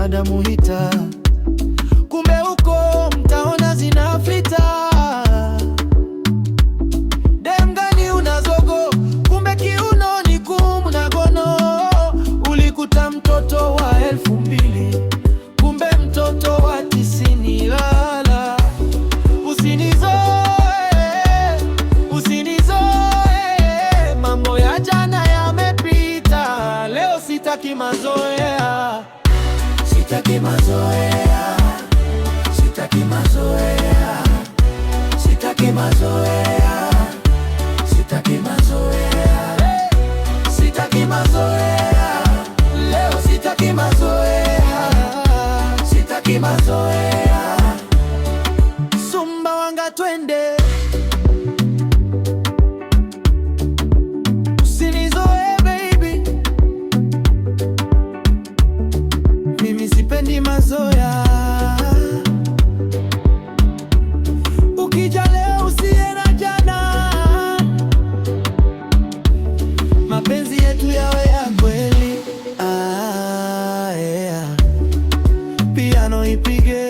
Adamu hita, kumbe huko mtaona zinafita. Dem gani unazogo, kumbe kiuno ni gumu na gono. Ulikuta mtoto wa 2000, kumbe mtoto wa 90. Lala, usinizoe, mambo ya jana yamepita. Leo sitaki mazoea, sitaki mazoea, sitaki mazoea, sitaki mazoea, sitaki mazoea, sitaki mazoea. Leo sitaki mazoea, sitaki mazoea. Sumbawanga twende, usinizoe baby, mimi sipendi mazoea. Ukija leo usiye na jana, mapenzi yetu yawe ya kweli. Yeah. Piano ipige